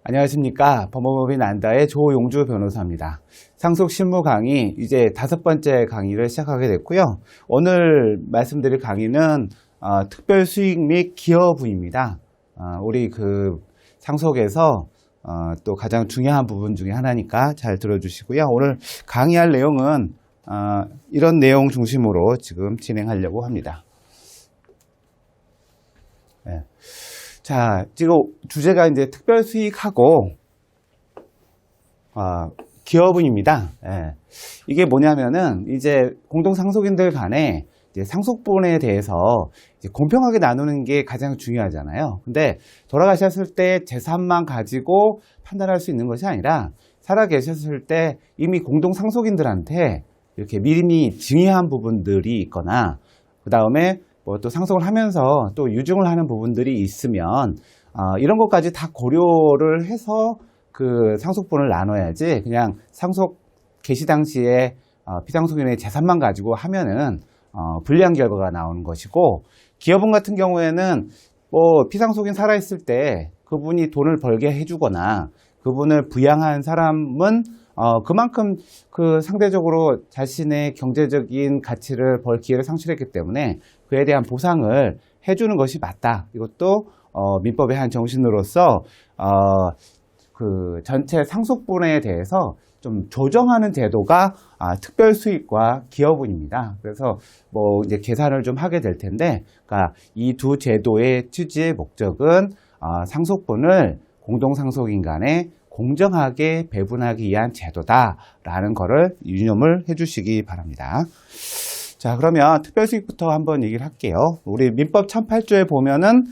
안녕하십니까. 법무법인 난다의 조용주 변호사입니다. 상속실무 강의 이제 5번째 강의를 시작하게 됐고요. 오늘 말씀드릴 강의는 특별수익 및 기여부입니다. 우리 상속에서 또 가장 중요한 부분 중에 하나니까 잘 들어주시고요. 오늘 강의할 내용은 이런 내용 중심으로 지금 진행하려고 합니다. 네. 자, 지금 주제가 이제 특별수익하고 기여분입니다. 예. 이게 뭐냐면은 이제 공동상속인들 간에 이제 상속분에 대해서 이제 공평하게 나누는 게 가장 중요하잖아요. 근데 돌아가셨을 때 재산만 가지고 판단할 수 있는 것이 아니라 살아계셨을 때 이미 공동상속인들한테 이렇게 미리 증여한 부분들이 있거나 그 다음에 또 상속을 하면서 또 유증을 하는 부분들이 있으면 이런 것까지 다 고려를 해서 그 상속분을 나눠야지 그냥 상속 개시 당시에 피상속인의 재산만 가지고 하면은 불리한 결과가 나오는 것이고, 기여분 같은 경우에는 피상속인 살아있을 때 그분이 돈을 벌게 해주거나 그분을 부양한 사람은 그만큼 상대적으로 자신의 경제적인 가치를 벌 기회를 상실했기 때문에 그에 대한 보상을 해주는 것이 맞다. 이것도 민법의 한 정신으로서 전체 상속분에 대해서 좀 조정하는 제도가 특별수익과 기여분입니다. 그래서 이제 계산을 좀 하게 될 텐데, 그러니까 이 두 제도의 취지의 목적은 상속분을 공동상속인 간에 공정하게 배분하기 위한 제도다라는 것을 유념을 해주시기 바랍니다. 자, 그러면 특별수익부터 한번 얘기를 할게요. 우리 민법 1008조에 보면은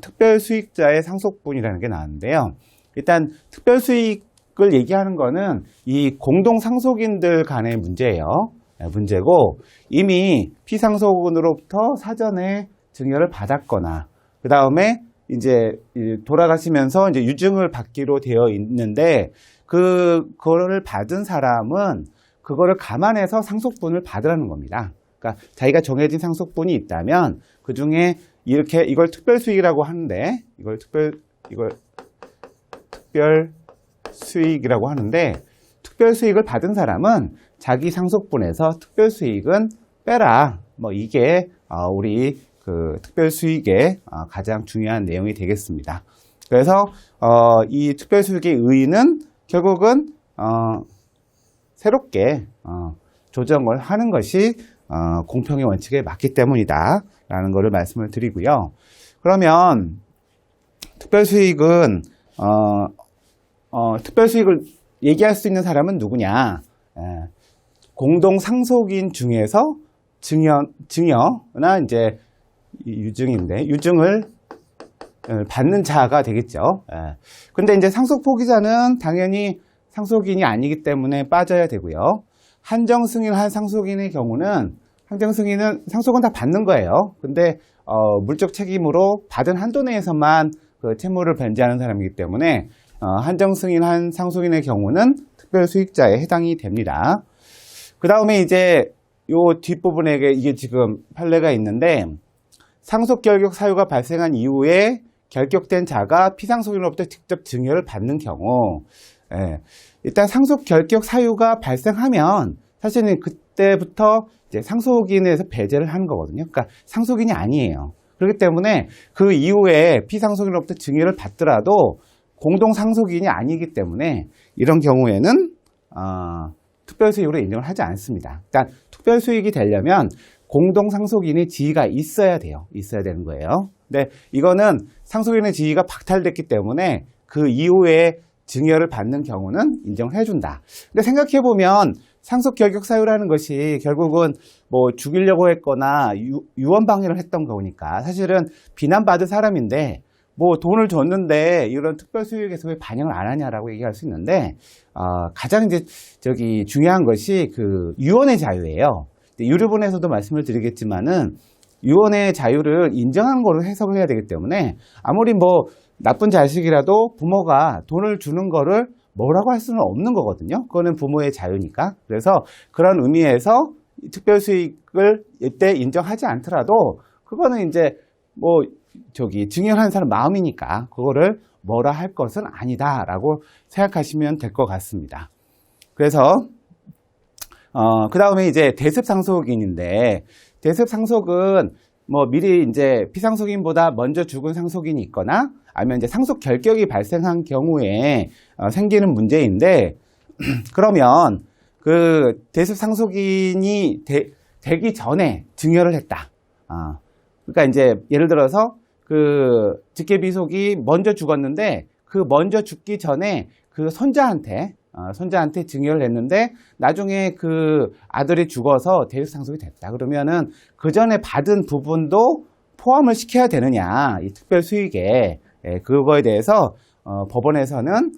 특별수익자의 상속분이라는 게 나왔는데요. 일단 특별수익을 얘기하는 거는 이 공동상속인들 간의 문제예요. 문제고, 이미 피상속인으로부터 사전에 증여를 받았거나 그 다음에 이제 돌아가시면서 이제 유증을 받기로 되어 있는데, 그거를 받은 사람은 그거를 감안해서 상속분을 받으라는 겁니다. 그러니까 자기가 정해진 상속분이 있다면 그 중에 이걸 특별수익이라고 하는데, 이걸 특별수익이라고 하는데, 특별수익을 받은 사람은 자기 상속분에서 특별수익은 빼라. 이게 우리 특별수익의 가장 중요한 내용이 되겠습니다. 그래서 이 특별수익의 의의는 결국은 새롭게 조정을 하는 것이 공평의 원칙에 맞기 때문이다 라는 것을 말씀을 드리고요. 그러면 특별수익은 특별수익을 얘기할 수 있는 사람은 누구냐? 공동상속인 중에서 증여나 이제 유증인데, 유증을 받는 자가 되겠죠. 근데 이제 상속 포기자는 당연히 상속인이 아니기 때문에 빠져야 되고요. 한정 승인한 상속인의 경우는 상속은 다 받는 거예요. 근데 물적 책임으로 받은 한도 내에서만 그 채무를 변제하는 사람이기 때문에 한정 승인한 상속인의 경우는 특별수익자에 해당이 됩니다. 그 다음에 이제 요 뒷부분에 이게 지금 판례가 있는데, 상속 결격 사유가 발생한 이후에 결격된 자가 피상속인으로부터 직접 증여를 받는 경우, 일단 상속 결격 사유가 발생하면 사실은 그때부터 이제 상속인에서 배제를 하는 거거든요. 그러니까 상속인이 아니에요. 그렇기 때문에 그 이후에 피상속인으로부터 증여를 받더라도 공동상속인이 아니기 때문에 이런 경우에는 특별수익으로 인정을 하지 않습니다. 일단 특별수익이 되려면 공동상속인의 지위가 있어야 돼요. 있어야 되는 거예요. 근데 이거는 상속인의 지위가 박탈됐기 때문에 그 이후에 증여를 받는 경우는 인정을 해준다. 근데 생각해보면 상속 결격 사유라는 것이 결국은 죽이려고 했거나 유언방해를 했던 거니까 사실은 비난받을 사람인데 돈을 줬는데 이런 특별수익에서 왜 반영을 안 하냐라고 얘기할 수 있는데, 가장 이제 중요한 것이 유언의 자유예요. 유류분에서도 말씀을 드리겠지만은 유언의 자유를 인정한 거로 해석을 해야 되기 때문에 아무리 나쁜 자식이라도 부모가 돈을 주는 거를 뭐라고 할 수는 없는 거거든요. 그거는 부모의 자유니까. 그래서 그런 의미에서 특별수익을 이때 인정하지 않더라도 그거는 이제 뭐 증여하는 사람 마음이니까 그거를 뭐라 할 것은 아니다라고 생각하시면 될 것 같습니다. 그래서 그 다음에 이제 대습상속인인데, 대습상속은 뭐 미리 이제 피상속인보다 먼저 죽은 상속인이 있거나 아니면 이제 상속 결격이 발생한 경우에 생기는 문제인데, 그러면 그 대습상속인이 되기 전에 증여를 했다. 그러니까 이제 예를 들어서 그 직계비속이 먼저 죽었는데 그 먼저 죽기 전에 그 손자한테 증여를 했는데 나중에 그 아들이 죽어서 대습상속이 됐다. 그러면은 그 전에 받은 부분도 포함을 시켜야 되느냐, 이 특별 수익에. 그거에 대해서 법원에서는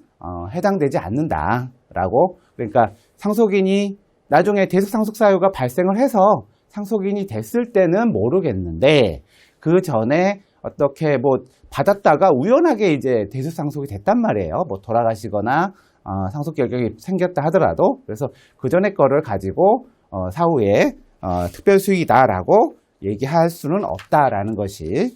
해당되지 않는다라고. 그러니까 상속인이 나중에 대습상속 사유가 발생을 해서 상속인이 됐을 때는 모르겠는데 그 전에 어떻게 뭐 받았다가 우연하게 이제 대습상속이 됐단 말이에요. 뭐 돌아가시거나 상속 결격이 생겼다 하더라도. 그래서 그 전에 거를 가지고 사후에 특별 수익이다라고 얘기할 수는 없다라는 것이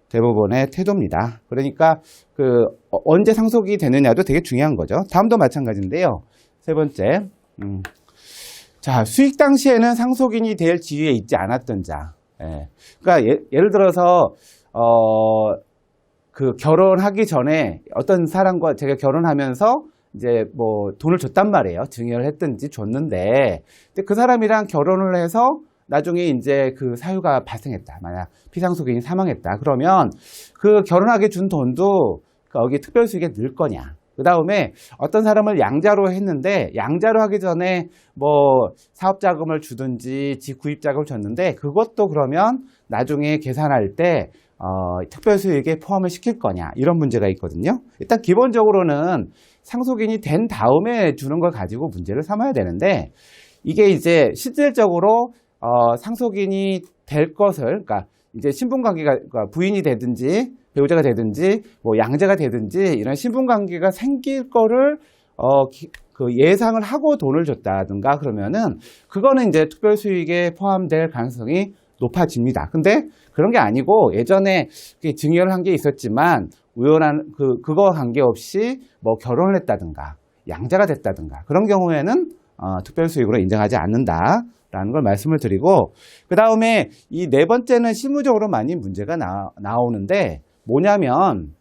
대부분의 태도입니다. 그러니까 그 언제 상속이 되느냐도 되게 중요한 거죠. 다음도 마찬가지인데요. 세 번째, 자, 수익 당시에는 상속인이 될 지위에 있지 않았던 자. 그러니까 예를 들어서 그 결혼하기 전에 어떤 사람과 제가 결혼하면서 이제 뭐 돈을 줬단 말이에요. 증여를 했든지 줬는데, 근데 그 사람이랑 결혼을 해서 나중에 이제 그 사유가 발생했다. 만약 피상속인이 사망했다. 그러면 그 결혼하게 준 돈도 거기 특별수익에 넣을 거냐. 그 다음에 어떤 사람을 양자로 했는데 양자로 하기 전에 뭐 사업자금을 주든지 구입자금을 줬는데 그것도 그러면 나중에 계산할 때 특별수익에 포함을 시킬 거냐, 이런 문제가 있거든요. 일단 기본적으로는 상속인이 된 다음에 주는 걸 가지고 문제를 삼아야 되는데, 이게 이제 실질적으로 상속인이 될 것을, 그러니까 이제 신분관계가, 그러니까 부인이 되든지 배우자가 되든지 뭐 양자가 되든지 이런 신분관계가 생길 거를 그 예상을 하고 돈을 줬다든가 그러면은 그거는 이제 특별수익에 포함될 가능성이 높아집니다. 근데 그런 게 아니고 예전에 증여를 한 게 있었지만 우연한 그거와 관계없이 뭐 결혼을 했다든가 양자가 됐다든가 그런 경우에는 특별수익으로 인정하지 않는다라는 걸 말씀을 드리고, 그 다음에 이 네 번째는 실무적으로 많이 문제가 나오는데 뭐냐면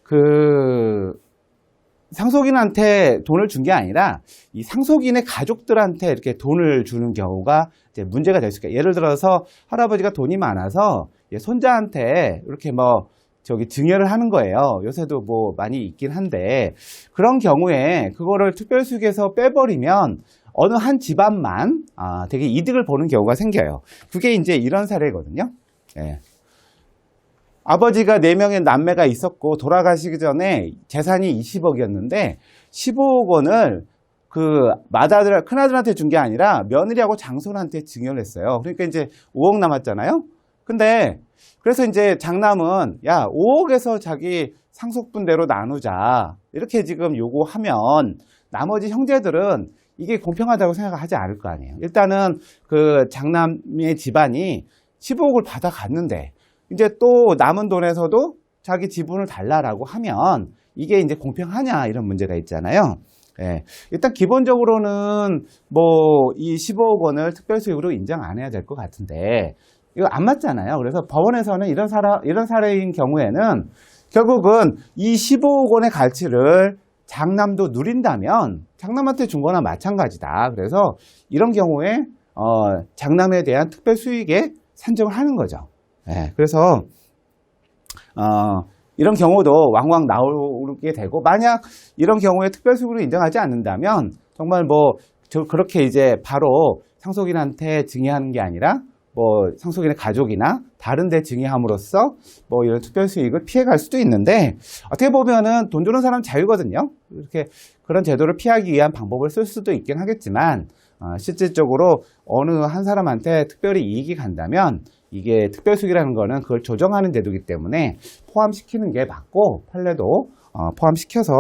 그 상속인한테 돈을 준 게 아니라 이 상속인의 가족들한테 이렇게 돈을 주는 경우가 이제 문제가 될 수 있어요. 예를 들어서 할아버지가 돈이 많아서 손자한테 이렇게 뭐 증여를 하는 거예요. 요새도 뭐 많이 있긴 한데, 그런 경우에 그거를 특별수익에서 빼버리면 어느 한 집안만 되게 이득을 보는 경우가 생겨요. 그게 이제 이런 사례거든요. 예. 아버지가 4명의 남매가 있었고 돌아가시기 전에 재산이 20억이었는데 15억 원을 그 큰아들한테 준 게 아니라 며느리하고 장손한테 증여를 했어요. 그러니까 이제 5억 남았잖아요. 근데 그래서 이제 장남은 야, 5억에서 자기 상속분대로 나누자, 이렇게 지금 요구하면 나머지 형제들은 이게 공평하다고 생각하지 않을 거 아니에요. 일단은 그 장남의 집안이 15억을 받아갔는데 이제 또 남은 돈에서도 자기 지분을 달라라고 하면 이게 이제 공평하냐, 이런 문제가 있잖아요. 예. 일단 기본적으로는 뭐 이 15억 원을 특별수익으로 인정 안 해야 될 것 같은데 이거 안 맞잖아요. 그래서 법원에서는 이런 사례인 경우에는 결국은 이 15억 원의 가치를 장남도 누린다면 장남한테 준 거나 마찬가지다. 그래서 이런 경우에 장남에 대한 특별수익에 산정을 하는 거죠. 예, 그래서 이런 경우도 왕왕 나오게 되고, 만약 이런 경우에 특별수익으로 인정하지 않는다면 정말 뭐 그렇게 이제 바로 상속인한테 증여하는 게 아니라 뭐 상속인의 가족이나 다른 데 증여함으로써 뭐 이런 특별수익을 피해갈 수도 있는데, 어떻게 보면은 돈 주는 사람 자유거든요. 이렇게 그런 제도를 피하기 위한 방법을 쓸 수도 있긴 하겠지만 실질적으로 어느 한 사람한테 특별히 이익이 간다면 이게 특별수익이라는 거는 그걸 조정하는 제도이기 때문에 포함시키는 게 맞고, 판례도 포함시켜서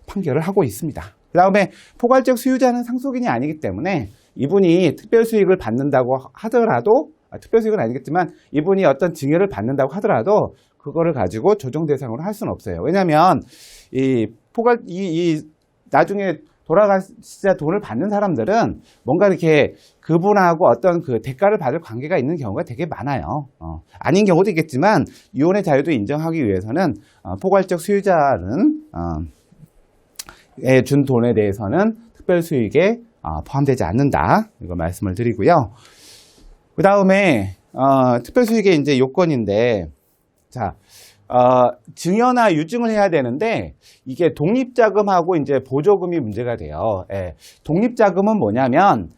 판결을 하고 있습니다. 그 다음에 포괄적 수유자는 상속인이 아니기 때문에 이분이 특별수익을 받는다고 하더라도 특별수익은 아니겠지만 이분이 어떤 증여를 받는다고 하더라도 그거를 가지고 조정 대상으로 할 수는 없어요. 왜냐하면 나중에 돌아가시자 돈을 받는 사람들은 뭔가 이렇게 그분하고 어떤 그 대가를 받을 관계가 있는 경우가 되게 많아요. 아닌 경우도 있겠지만 이혼의 자유도 인정하기 위해서는 포괄적 수유자는 준 돈에 대해서는 특별수익에 포함되지 않는다. 이거 말씀을 드리고요. 그 다음에 특별수익의 이제 요건인데, 자, 증여나 유증을 해야 되는데 이게 독립자금하고 이제 보조금이 문제가 돼요. 예. 독립자금은 뭐냐면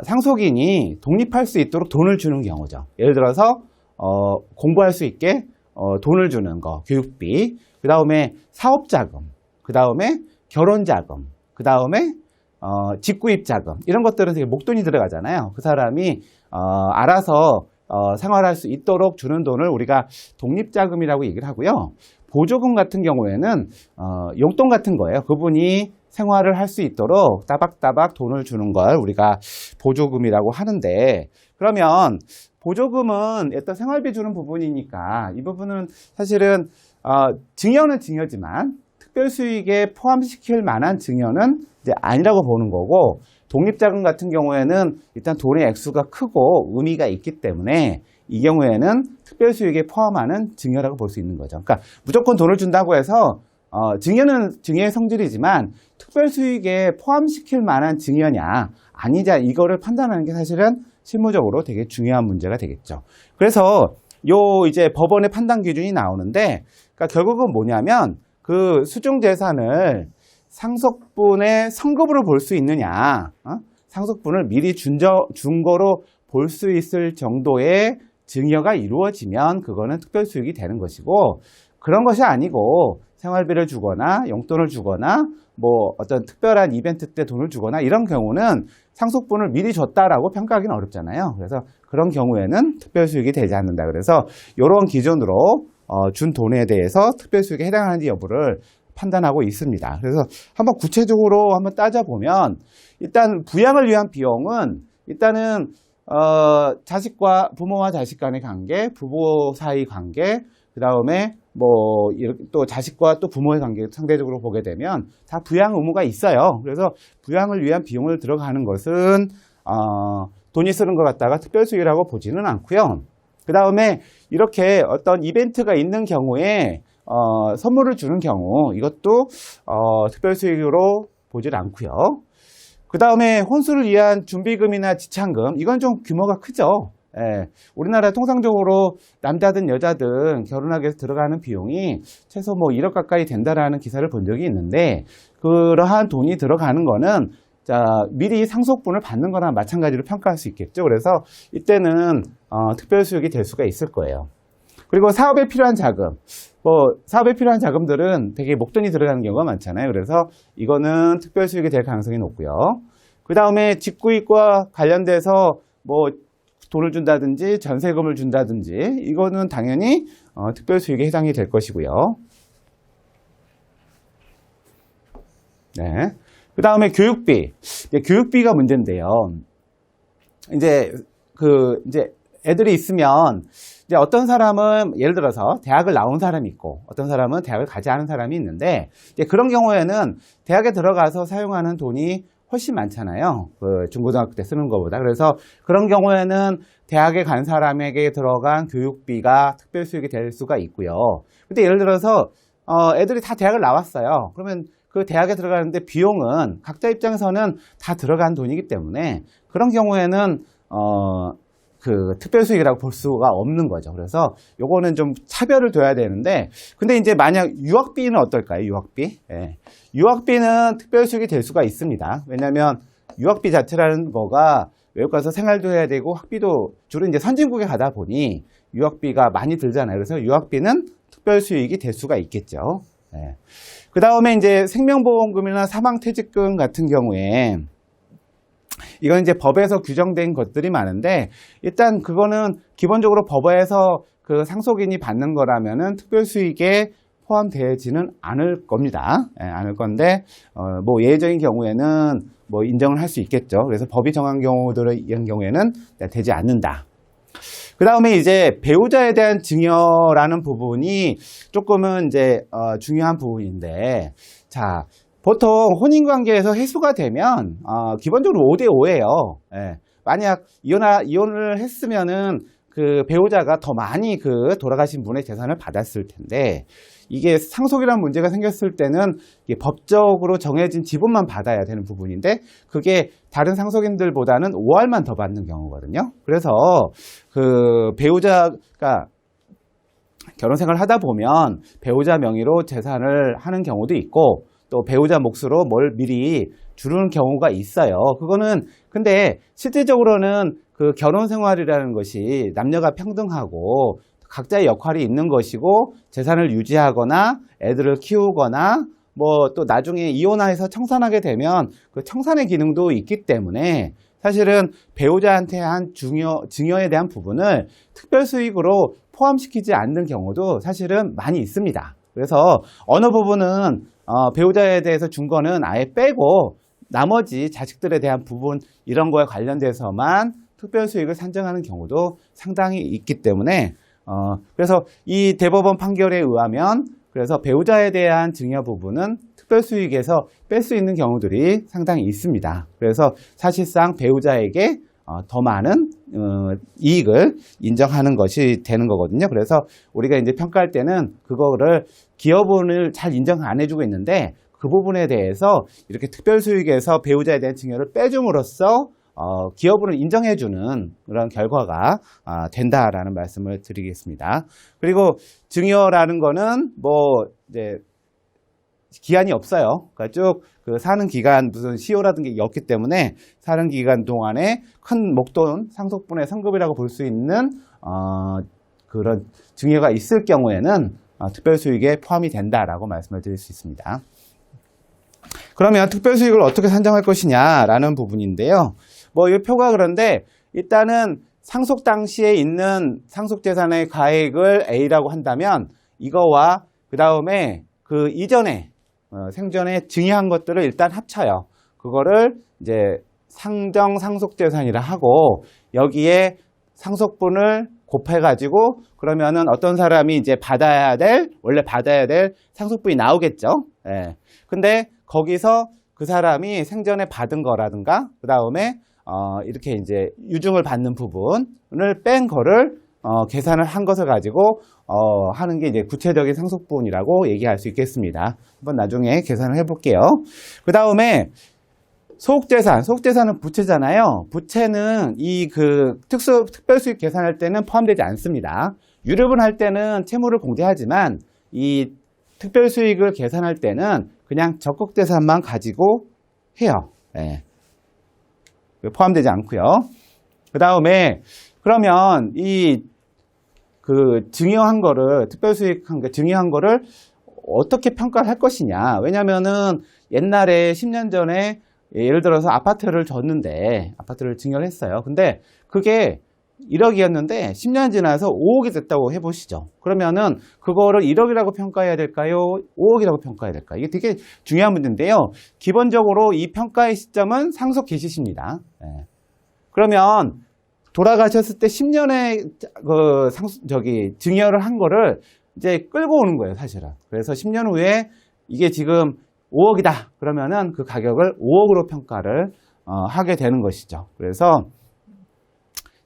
상속인이 독립할 수 있도록 돈을 주는 경우죠. 예를 들어서 공부할 수 있게 돈을 주는 거, 교육비. 그 다음에 사업자금, 그 다음에 결혼자금, 그 다음에 집구입자금, 이런 것들은 되게 목돈이 들어가잖아요. 그 사람이 알아서 생활할 수 있도록 주는 돈을 우리가 독립자금이라고 얘기를 하고요. 보조금 같은 경우에는 용돈 같은 거예요. 그분이 생활을 할 수 있도록 따박따박 돈을 주는 걸 우리가 보조금이라고 하는데, 그러면 보조금은 일단 생활비 주는 부분이니까 이 부분은 사실은 증여는 증여지만 특별수익에 포함시킬 만한 증여는 이제 아니라고 보는 거고, 독립자금 같은 경우에는 일단 돈의 액수가 크고 의미가 있기 때문에 이 경우에는 특별수익에 포함하는 증여라고 볼 수 있는 거죠. 그러니까 무조건 돈을 준다고 해서 증여는 증여의 성질이지만 특별수익에 포함시킬 만한 증여냐 아니냐, 이거를 판단하는 게 사실은 실무적으로 되게 중요한 문제가 되겠죠. 그래서 이제 법원의 판단 기준이 나오는데, 그러니까 결국은 뭐냐면 그 수중재산을 상속분의 성급으로 볼 수 있느냐, 상속분을 미리 준 거로 볼 수 있을 정도의 증여가 이루어지면 그거는 특별수익이 되는 것이고, 그런 것이 아니고 생활비를 주거나 용돈을 주거나 뭐 어떤 특별한 이벤트 때 돈을 주거나 이런 경우는 상속분을 미리 줬다라고 평가하기는 어렵잖아요. 그래서 그런 경우에는 특별수익이 되지 않는다. 그래서 이런 기준으로 준 돈에 대해서 특별수익에 해당하는지 여부를 판단하고 있습니다. 그래서 한번 구체적으로 한번 따져보면, 일단 부양을 위한 비용은 일단은 자식과 부모와 자식 간의 관계, 부부 사이 관계, 그 다음에 뭐 또 자식과 또 부모의 관계 상대적으로 보게 되면 다 부양 의무가 있어요. 그래서 부양을 위한 비용을 들어가는 것은 돈이 쓰는 것 같다가 특별수익이라고 보지는 않고요. 그 다음에 이렇게 어떤 이벤트가 있는 경우에 선물을 주는 경우, 이것도 특별수익으로 보질 않고요. 그 다음에 혼수를 위한 준비금이나 지참금, 이건 좀 규모가 크죠. 예, 우리나라 통상적으로 남자든 여자든 결혼하기 위해서 들어가는 비용이 최소 뭐 1억 가까이 된다라는 기사를 본 적이 있는데, 그러한 돈이 들어가는 거는 미리 상속분을 받는 거나 마찬가지로 평가할 수 있겠죠. 그래서 이때는 특별수익이 될 수가 있을 거예요. 그리고 사업에 필요한 자금, 사업에 필요한 자금들은 되게 목돈이 들어가는 경우가 많잖아요. 그래서 이거는 특별수익이 될 가능성이 높고요. 그 다음에 집구입과 관련돼서 뭐 돈을 준다든지 전세금을 준다든지, 이거는 당연히 특별수익에 해당이 될 것이고요. 네. 그 다음에 교육비. 교육비가 문제인데요. 이제 애들이 있으면, 이제 어떤 사람은 예를 들어서 대학을 나온 사람이 있고 어떤 사람은 대학을 가지 않은 사람이 있는데, 이제 그런 경우에는 대학에 들어가서 사용하는 돈이 훨씬 많잖아요. 그 중고등학교 때 쓰는 것보다. 그래서 그런 경우에는 대학에 간 사람에게 들어간 교육비가 특별수익이 될 수가 있고요. 근데 예를 들어서 애들이 다 대학을 나왔어요. 그러면 그 대학에 들어가는데 비용은 각자 입장에서는 다 들어간 돈이기 때문에 그런 경우에는 그 특별수익이라고 볼 수가 없는 거죠. 그래서 요거는 좀 차별을 둬야 되는데, 근데 이제 만약 유학비는 어떨까요? 유학비? 예. 유학비는 특별수익이 될 수가 있습니다. 왜냐하면 유학비 자체라는 거가 외국 가서 생활도 해야 되고 학비도 주로 이제 선진국에 가다 보니 유학비가 많이 들잖아요. 그래서 유학비는 특별수익이 될 수가 있겠죠. 예. 그 다음에 이제 생명보험금이나 사망퇴직금 같은 경우에, 이건 이제 법에서 규정된 것들이 많은데, 일단 그거는 기본적으로 법에서 그 상속인이 받는 거라면은 특별수익에 포함되지는 않을 겁니다. 예, 않을 건데, 뭐 예외적인 경우에는 뭐 인정을 할 수 있겠죠. 그래서 법이 정한 경우들의 이런 경우에는 되지 않는다. 그 다음에 이제 배우자에 대한 증여라는 부분이 조금은 이제 중요한 부분인데, 자, 보통 혼인관계에서 해소가 되면 기본적으로 5대 5예요. 예. 만약 이혼을 했으면은 그 배우자가 더 많이 그 돌아가신 분의 재산을 받았을 텐데, 이게 상속이라는 문제가 생겼을 때는 이게 법적으로 정해진 지분만 받아야 되는 부분인데, 그게 다른 상속인들보다는 5할만 더 받는 경우거든요. 그래서 그 배우자가 결혼 생활을 하다 보면 배우자 명의로 재산을 하는 경우도 있고, 또 배우자 몫으로 뭘 미리 주는 경우가 있어요. 그거는 근데 실질적으로는 그 결혼 생활이라는 것이 남녀가 평등하고 각자의 역할이 있는 것이고, 재산을 유지하거나 애들을 키우거나 뭐 또 나중에 이혼해서 청산하게 되면 그 청산의 기능도 있기 때문에, 사실은 배우자한테 한 증여에 대한 부분을 특별 수익으로 포함시키지 않는 경우도 사실은 많이 있습니다. 그래서 어느 부분은 배우자에 대해서 준 거는 아예 빼고, 나머지 자식들에 대한 부분 이런 거에 관련돼서만 특별 수익을 산정하는 경우도 상당히 있기 때문에, 그래서 이 대법원 판결에 의하면 그래서 배우자에 대한 증여 부분은 특별 수익에서 뺄 수 있는 경우들이 상당히 있습니다. 그래서 사실상 배우자에게 더 많은 이익을 인정하는 것이 되는 거거든요. 그래서 우리가 이제 평가할 때는 그거를 기여분을 잘 인정 안 해주고 있는데, 그 부분에 대해서 이렇게 특별 수익에서 배우자에 대한 증여를 빼줌으로써 기여분을 인정해주는 그런 결과가 된다라는 말씀을 드리겠습니다. 그리고 증여라는 거는 뭐 이제 기한이 없어요. 그러니까 쭉 그 사는 기간 무슨 시효라든 게 없기 때문에 사는 기간 동안에 큰 목돈 상속분의 상급이라고 볼 수 있는 그런 증여가 있을 경우에는 특별 수익에 포함이 된다라고 말씀을 드릴 수 있습니다. 그러면 특별 수익을 어떻게 산정할 것이냐라는 부분인데요. 뭐 이 표가 그런데, 일단은 상속 당시에 있는 상속재산의 가액을 A라고 한다면, 이거와 그 다음에 그 이전에 생전에 증여한 것들을 일단 합쳐요. 그거를 이제 상정 상속재산이라 하고, 여기에 상속분을 곱해가지고 그러면은 어떤 사람이 이제 원래 받아야 될 상속분이 나오겠죠. 예. 근데 거기서 그 사람이 생전에 받은 거라든가, 그 다음에 이렇게 이제 유증을 받는 부분을 뺀 거를 계산을 한 것을 가지고 하는 게 이제 구체적인 상속분이라고 얘기할 수 있겠습니다. 한번 나중에 계산을 해볼게요. 그 다음에 소득재산은 부채잖아요. 부채는 이 그 특별수익 계산할 때는 포함되지 않습니다. 유류분 할 때는 채무를 공제하지만, 이 특별수익을 계산할 때는 그냥 적극재산만 가지고 해요. 네. 포함되지 않고요. 그 다음에 그러면 이 그 증여한 거를, 특별수익한 거 증여한 거를 어떻게 평가를 할 것이냐. 왜냐면은 옛날에 10년 전에 예를 들어서 아파트를 줬는데, 아파트를 증여를 했어요. 근데 그게 1억이었는데 10년 지나서 5억이 됐다고 해보시죠. 그러면은 그거를 1억이라고 평가해야 될까요? 5억이라고 평가해야 될까요? 이게 되게 중요한 문제인데요. 기본적으로 이 평가의 시점은 상속 개시시입니다. 네. 그러면 돌아가셨을 때 10년에 증여를 한 거를 이제 끌고 오는 거예요, 사실은. 그래서 10년 후에 이게 지금 5억이다. 그러면은 그 가격을 5억으로 평가를 하게 되는 것이죠. 그래서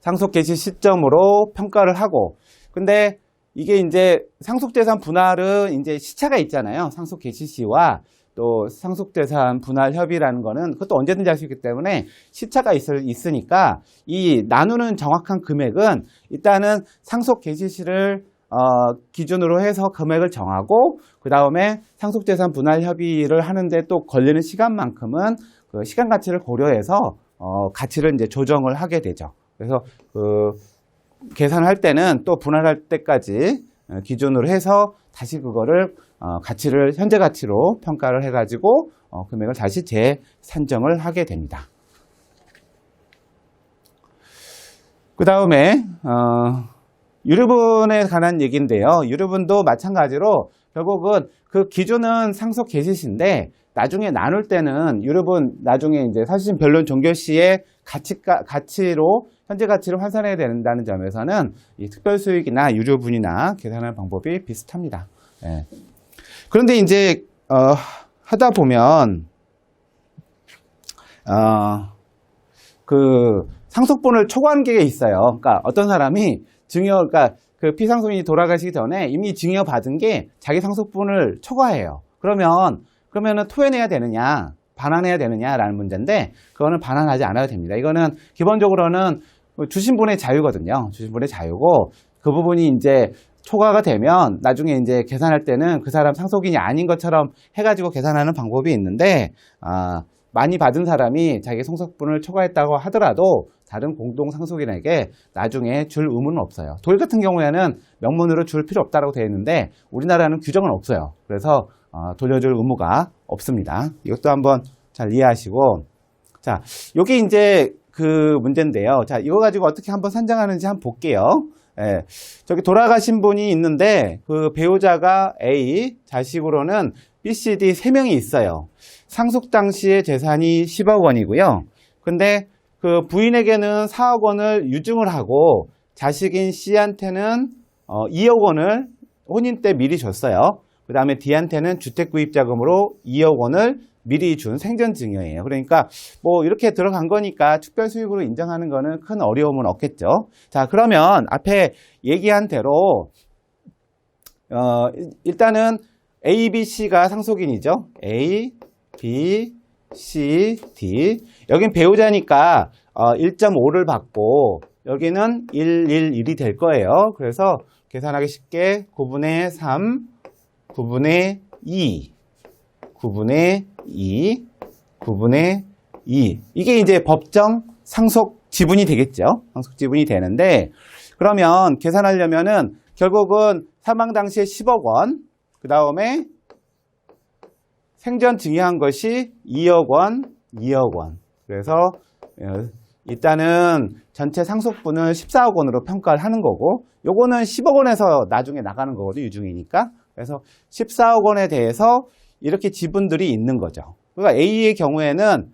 상속 개시 시점으로 평가를 하고, 근데 이게 이제 상속재산 분할은 이제 시차가 있잖아요. 상속 개시 시와 또 상속재산 분할 협의라는 거는 그것도 언제든지 할 수 있기 때문에 시차가 있으니까 이 나누는 정확한 금액은 일단은 상속 개시 시를 기준으로 해서 금액을 정하고, 그 다음에 상속재산 분할 협의를 하는데 또 걸리는 시간만큼은 그 시간 가치를 고려해서 가치를 이제 조정을 하게 되죠. 그래서 그 계산을 할 때는 또 분할할 때까지 기준으로 해서 다시 그거를 가치를 현재 가치로 평가를 해가지고 금액을 다시 재산정을 하게 됩니다. 그 다음에 유류분에 관한 얘기인데요. 유류분도 마찬가지로 결국은 그 기준은 상속 개시시인데, 나중에 나눌 때는 유류분 나중에 이제 사실심 변론 종결 시에 가치로 현재 가치를 환산해야 된다는 점에서는 이 특별수익이나 유료분이나 계산하는 방법이 비슷합니다. 예. 그런데 이제 하다 보면 그 상속분을 초과한 게 있어요. 그러니까 어떤 사람이 그러니까 그 피상속인이 돌아가시기 전에 이미 증여받은 게 자기 상속분을 초과해요. 그러면은 토해내야 되느냐, 반환해야 되느냐라는 문제인데, 그거는 반환하지 않아도 됩니다. 이거는 기본적으로는 주신분의 자유거든요. 주신분의 자유고, 그 부분이 이제 초과가 되면 나중에 이제 계산할 때는 그 사람 상속인이 아닌 것처럼 해가지고 계산하는 방법이 있는데, 많이 받은 사람이 자기 상속분을 초과했다고 하더라도 다른 공동 상속인에게 나중에 줄 의무는 없어요. 독일 같은 경우에는 명문으로 줄 필요 없다고 되어 있는데 우리나라는 규정은 없어요. 그래서 돌려줄 의무가 없습니다. 이것도 한번 잘 이해하시고, 자, 요게 이제 그 문제인데요. 자, 이거 가지고 어떻게 한번 산정하는지 한번 볼게요. 예, 저기 돌아가신 분이 있는데 그 배우자가 A, 자식으로는 B, C, D 3명이 있어요. 상속 당시의 재산이 10억 원이고요. 근데 그 부인에게는 4억 원을 유증을 하고 자식인 C한테는 2억 원을 혼인 때 미리 줬어요. 그 다음에 D한테는 주택구입자금으로 2억 원을 미리 준 생전증여예요. 그러니까 뭐 이렇게 들어간 거니까 특별수익으로 인정하는 거는 큰 어려움은 없겠죠. 자, 그러면 앞에 얘기한 대로 일단은 A, B, C가 상속인이죠. A, B, C, D. 여긴 배우자니까 1.5를 받고 여기는 1, 1, 1이 될 거예요. 그래서 계산하기 쉽게 9분의 3, 9분의 2, 9분의 2, 9분의 2. 이게 이제 법정 상속 지분이 되겠죠. 상속 지분이 되는데, 그러면 계산하려면은 결국은 사망 당시에 10억 원, 그 다음에 생전 증여한 것이 2억 원, 2억 원. 그래서 일단은 전체 상속분을 14억 원으로 평가를 하는 거고, 요거는 10억 원에서 나중에 나가는 거거든요, 유증이니까. 그래서 14억 원에 대해서 이렇게 지분들이 있는 거죠. 그러니까 A의 경우에는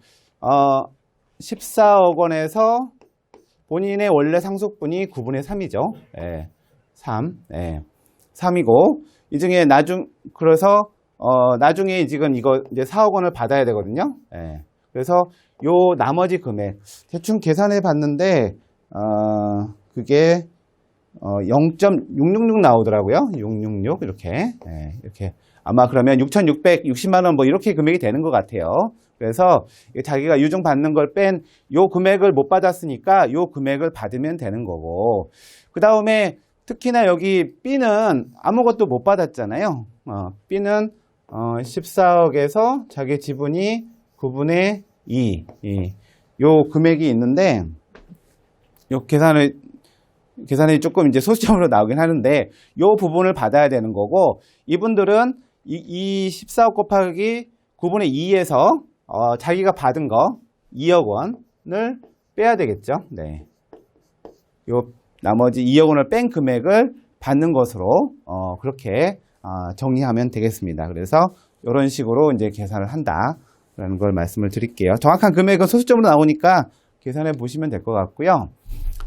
14억 원에서 본인의 원래 상속분이 9분의 3이죠. 예, 3. 예, 3이고, 이 중에 그래서 나중에 지금 이거 이제 4억 원을 받아야 되거든요. 예, 그래서 요 나머지 금액 대충 계산해 봤는데 그게 0.666 나오더라고요. 666 이렇게. 예, 이렇게 아마 그러면 6,660만 원 뭐 이렇게 금액이 되는 것 같아요. 그래서 자기가 유증 받는 걸 뺀 요 금액을 못 받았으니까 요 금액을 받으면 되는 거고, 그 다음에 특히나 여기 B는 아무것도 못 받았잖아요. B는 14억에서 자기 지분이 9분의 2, 요 금액이 있는데, 요 계산이 조금 이제 소수점으로 나오긴 하는데, 요 부분을 받아야 되는 거고, 이분들은 이 14억 곱하기 9분의 2에서 자기가 받은 거 2억 원을 빼야 되겠죠. 네. 요 나머지 2억 원을 뺀 금액을 받는 것으로 그렇게 정리하면 되겠습니다. 그래서 이런 식으로 이제 계산을 한다라는 걸 말씀을 드릴게요. 정확한 금액은 소수점으로 나오니까 계산해 보시면 될 것 같고요.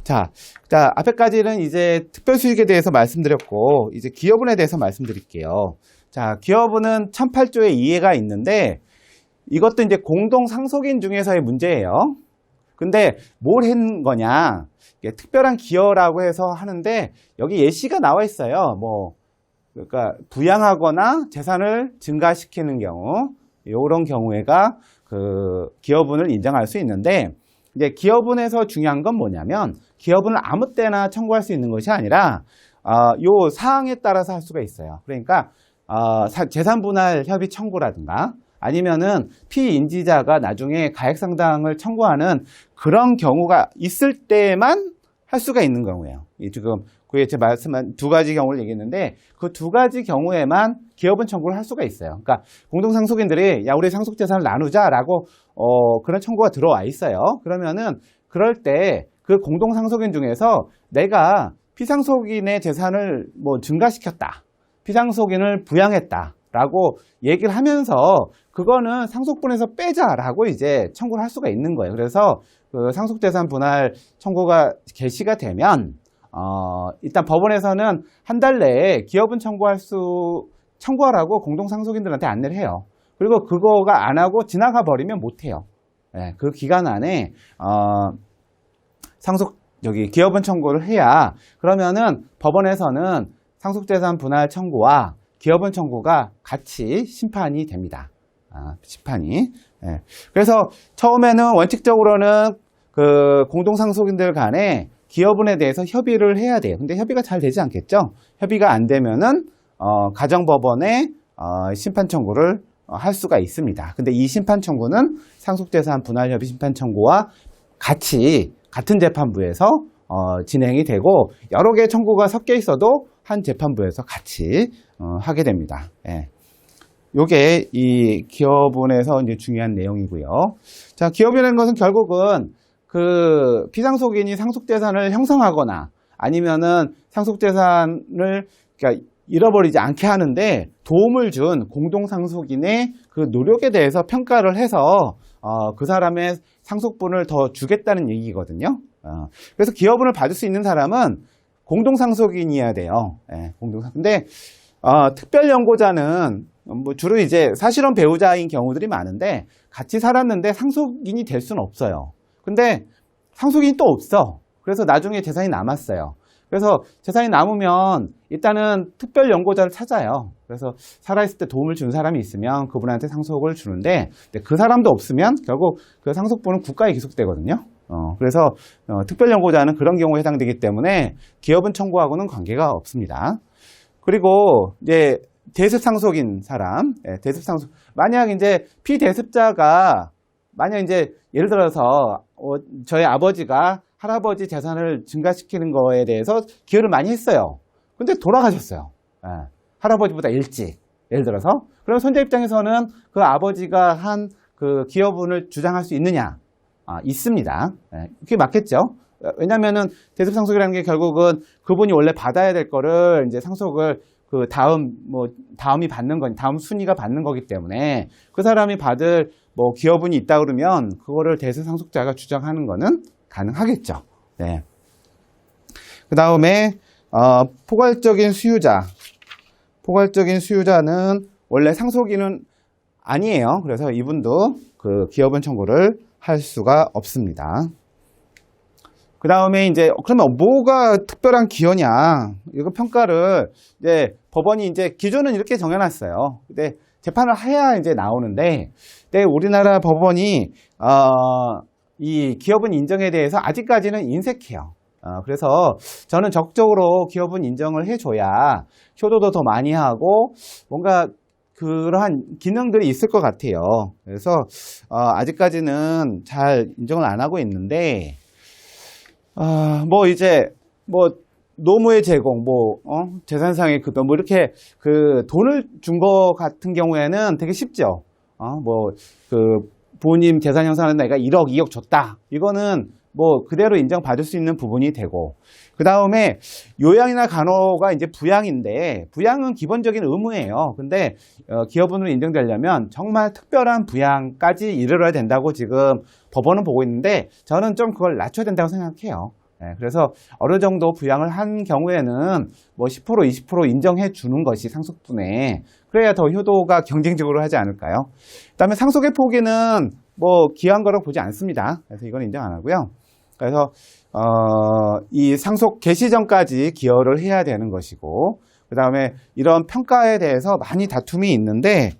자, 앞에까지는 이제 특별수익에 대해서 말씀드렸고, 이제 기여분에 대해서 말씀드릴게요. 자, 기여분은 1008조의 이해가 있는데, 이것도 이제 공동상속인 중에서의 문제예요. 근데 뭘 한 거냐? 특별한 기여라고 해서 하는데, 여기 예시가 나와 있어요. 그러니까 부양하거나 재산을 증가시키는 경우, 이런 경우에가 그 기여분을 인정할 수 있는데, 이제 기여분에서 중요한 건 뭐냐면, 기여분을 아무 때나 청구할 수 있는 것이 아니라 요 사항에 따라서 할 수가 있어요. 그러니까 재산분할 협의 청구라든가, 아니면은 피인지자가 나중에 가액상당을 청구하는 그런 경우가 있을 때만 할 수가 있는 경우예요. 지금 그에 제 말씀한 두 가지 경우를 얘기했는데, 그 두 가지 경우에만 기여분 청구를 할 수가 있어요. 그러니까 공동상속인들이 야, 우리 상속재산을 나누자라고 그런 청구가 들어와 있어요. 그러면은 그럴 때 그 공동상속인 중에서 내가 피상속인의 재산을 증가시켰다, 피상속인을 부양했다 라고 얘기를 하면서 그거는 상속분에서 빼자라고 이제 청구를 할 수가 있는 거예요. 그래서 그 상속재산 분할 청구가 개시가 되면 일단 법원에서는 한 달 내에 기여분 청구하라고 공동상속인들한테 안내를 해요. 그리고 그거가 안 하고 지나가 버리면 못 해요. 네, 그 기간 안에 기여분 청구를 해야, 그러면은 법원에서는 상속재산 분할 청구와 기여분 청구가 같이 심판이 됩니다. 심판이. 네. 그래서 처음에는 원칙적으로는 그 공동상속인들 간에 기여분에 대해서 협의를 해야 돼요. 근데 협의가 잘 되지 않겠죠? 협의가 안 되면은 가정법원에 심판 청구를 할 수가 있습니다. 근데 이 심판 청구는 상속재산 분할 협의 심판 청구와 같은 재판부에서 진행이 되고, 여러 개의 청구가 섞여 있어도 한 재판부에서 같이 하게 됩니다. 예. 요게 이 기여분에서 이제 중요한 내용이고요. 자, 기여분이라는 것은 결국은 그 피상속인이 상속재산을 형성하거나 아니면은 상속재산을 그러니까 잃어버리지 않게 하는데 도움을 준 공동상속인의 그 노력에 대해서 평가를 해서 그 사람의 상속분을 더 주겠다는 얘기거든요. 그래서 기여분을 받을 수 있는 사람은 공동상속인이어야 돼요. 예, 근데 특별연고자는 뭐 주로 이제 사실혼 배우자인 경우들이 많은데 같이 살았는데 상속인이 될 수는 없어요. 근데 상속인이 또 없어. 그래서 나중에 재산이 남았어요. 그래서 재산이 남으면 일단은 특별연고자를 찾아요. 그래서 살아있을 때 도움을 준 사람이 있으면 그분한테 상속을 주는데, 그 사람도 없으면 결국 그 상속분은 국가에 기속되거든요. 그래서 특별연고자는 그런 경우에 해당되기 때문에 기여분 청구하고는 관계가 없습니다. 그리고 이제 대습상속인 사람, 대습상속, 만약 이제 피대습자가 만약 이제 예를 들어서 저희 아버지가 할아버지 재산을 증가시키는 거에 대해서 기여를 많이 했어요. 근데 돌아가셨어요. 할아버지보다 일찍. 예를 들어서. 그럼 손자 입장에서는 그 아버지가 한 그 기여분을 주장할 수 있느냐? 있습니다. 그게 맞겠죠? 왜냐면은 대습상속이라는 게 결국은 그분이 원래 받아야 될 거를 이제 상속을 그 다음이 받는 건, 다음 순위가 받는 거기 때문에 그 사람이 받을 뭐 기여분이 있다 그러면 그거를 대습상속자가 주장하는 거는 가능하겠죠. 네. 그 다음에 포괄적인 수유자. 포괄적인 수유자는 원래 상속인은 아니에요. 그래서 이분도 그 기여분 청구를 할 수가 없습니다. 그 다음에 이제 그러면 뭐가 특별한 기여냐? 이거 평가를 이제 법원이 이제 기준은 이렇게 정해놨어요. 근데 재판을 해야 이제 나오는데, 근데 우리나라 법원이 이 기여분 인정에 대해서 아직까지는 인색해요. 그래서 저는 적극적으로 기여분 인정을 해줘야 효도도 더 많이 하고 뭔가 그러한 기능들이 있을 것 같아요. 그래서 아직까지는 잘 인정을 안 하고 있는데, 뭐 이제 뭐 노무의 제공, 재산상의 뭐 이렇게 그 돈을 준 거 같은 경우에는 되게 쉽죠. 뭐 그 부모님 재산 형성하는 내가 1억, 2억 줬다. 이거는 뭐 그대로 인정받을 수 있는 부분이 되고, 그 다음에 요양이나 간호가 이제 부양인데, 부양은 기본적인 의무예요. 근데 기여분으로 인정되려면 정말 특별한 부양까지 이르러야 된다고 지금 법원은 보고 있는데, 저는 좀 그걸 낮춰야 된다고 생각해요. 그래서 어느 정도 부양을 한 경우에는 뭐 10%, 20% 인정해 주는 것이 상속분에, 그래야 더 효도가 경쟁적으로 하지 않을까요? 그 다음에 상속의 포기는 뭐 기여한 거라고 보지 않습니다. 그래서 이건 인정 안 하고요. 그래서 이 상속 개시 전까지 기여를 해야 되는 것이고, 그 다음에 이런 평가에 대해서 많이 다툼이 있는데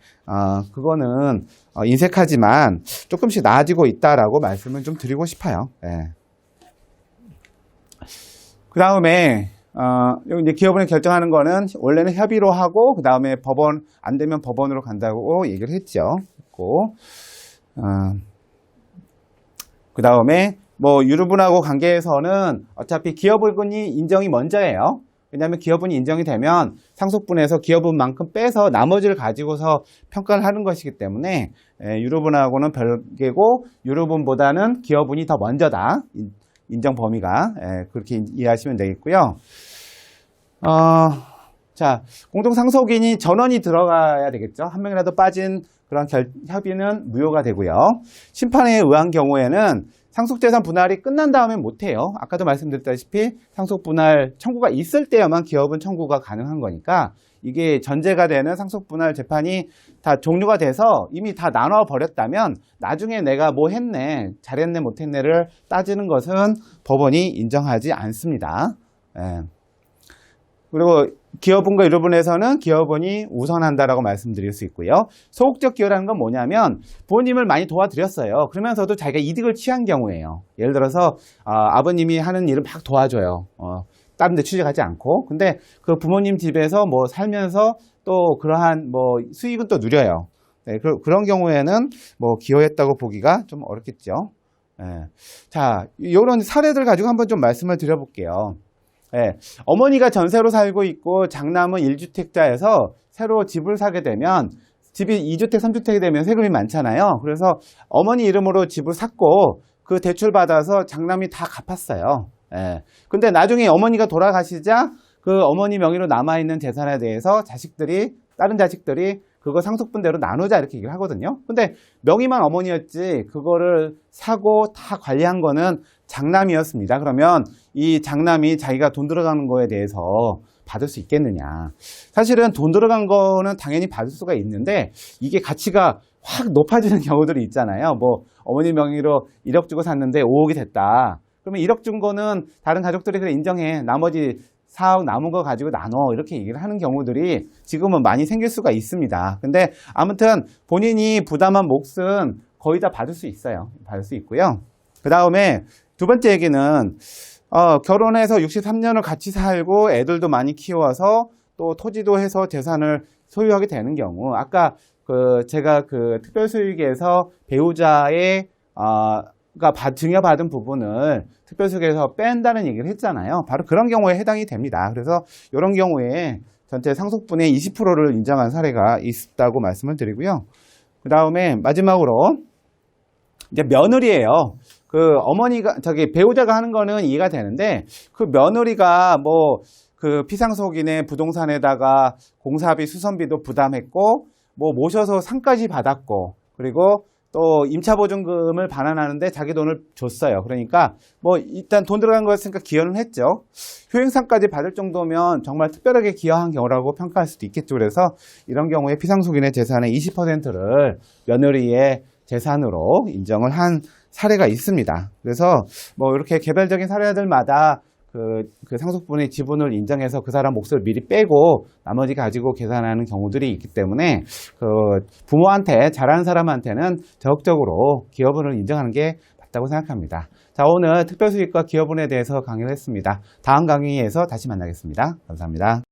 그거는 인색하지만 조금씩 나아지고 있다라고 말씀을 좀 드리고 싶어요. 네. 그 다음에 이제 기여분을 결정하는 거는 원래는 협의로 하고, 그 다음에 법원 안 되면 법원으로 간다고 얘기를 했죠. 그 다음에 뭐 유류분하고 관계에서는 어차피 기여분이 인정이 먼저예요. 왜냐하면 기여분이 인정이 되면 상속분에서 기여분만큼 빼서 나머지를 가지고서 평가를 하는 것이기 때문에 유류분하고는 별개고, 유류분보다는 기여분이 더 먼저다. 인정 범위가. 그렇게 이해하시면 되겠고요. 자, 공동상속인이 전원이 들어가야 되겠죠. 한 명이라도 빠진 그런 협의는 무효가 되고요. 심판에 의한 경우에는 상속재산 분할이 끝난 다음에 못해요. 아까도 말씀드렸다시피 상속분할 청구가 있을 때야만 기업은 청구가 가능한 거니까 이게 전제가 되는 상속분할 재판이 다 종료가 돼서 이미 다 나눠버렸다면 나중에 내가 뭐 했네, 잘했네, 못했네를 따지는 것은 법원이 인정하지 않습니다. 예. 그리고 기여분과 유류분에서는 기여분이 우선한다라고 말씀드릴 수 있고요. 소극적 기여라는 건 뭐냐면 부모님을 많이 도와드렸어요. 그러면서도 자기가 이득을 취한 경우예요. 예를 들어서 아버님이 하는 일을 막 도와줘요. 다른 데 취직하지 않고. 근데 그 부모님 집에서 뭐 살면서 또 그러한 뭐 수익은 또 누려요. 네, 그런 경우에는 뭐 기여했다고 보기가 좀 어렵겠죠. 네. 자, 이런 사례들 가지고 한번 좀 말씀을 드려볼게요. 네, 어머니가 전세로 살고 있고 장남은 1주택자에서 새로 집을 사게 되면 집이 2주택, 3주택이 되면 세금이 많잖아요. 그래서 어머니 이름으로 집을 샀고 그 대출 받아서 장남이 다 갚았어요. 예. 근데 나중에 어머니가 돌아가시자 그 어머니 명의로 남아있는 재산에 대해서 다른 자식들이 그거 상속분대로 나누자 이렇게 얘기를 하거든요. 근데 명의만 어머니였지 그거를 사고 다 관리한 거는 장남이었습니다. 그러면 이 장남이 자기가 돈 들어가는 거에 대해서 받을 수 있겠느냐. 사실은 돈 들어간 거는 당연히 받을 수가 있는데 이게 가치가 확 높아지는 경우들이 있잖아요. 뭐 어머니 명의로 1억 주고 샀는데 5억이 됐다. 그러면 1억 준 거는 다른 가족들이 그래 인정해. 나머지 4억 남은 거 가지고 나눠. 이렇게 얘기를 하는 경우들이 지금은 많이 생길 수가 있습니다. 근데 아무튼 본인이 부담한 몫은 거의 다 받을 수 있어요. 받을 수 있고요. 그 다음에 두 번째 얘기는 결혼해서 63년을 같이 살고 애들도 많이 키워서 또 토지도 해서 재산을 소유하게 되는 경우 아까 제가 특별수익에서 배우자의 증여받은 부분을 특별수익에서 뺀다는 얘기를 했잖아요. 바로 그런 경우에 해당이 됩니다. 그래서 이런 경우에 전체 상속분의 20%를 인정한 사례가 있다고 말씀을 드리고요. 그 다음에 마지막으로 이제 며느리예요. 배우자가 하는 거는 이해가 되는데 그 며느리가 피상속인의 부동산에다가 공사비, 수선비도 부담했고 모셔서 상까지 받았고 그리고 또 임차보증금을 반환하는데 자기 돈을 줬어요. 그러니까 일단 돈 들어간 거였으니까 기여는 했죠. 효행상까지 받을 정도면 정말 특별하게 기여한 경우라고 평가할 수도 있겠죠. 그래서 이런 경우에 피상속인의 재산의 20%를 며느리의 재산으로 인정을 한 사례가 있습니다. 그래서 이렇게 개별적인 사례들마다 그 상속분의 지분을 인정해서 그 사람 몫을 미리 빼고 나머지 가지고 계산하는 경우들이 있기 때문에 부모한테 잘하는 사람한테는 적극적으로 기여분을 인정하는 게 맞다고 생각합니다. 자, 오늘 특별수익과 기여분에 대해서 강의를 했습니다. 다음 강의에서 다시 만나겠습니다. 감사합니다.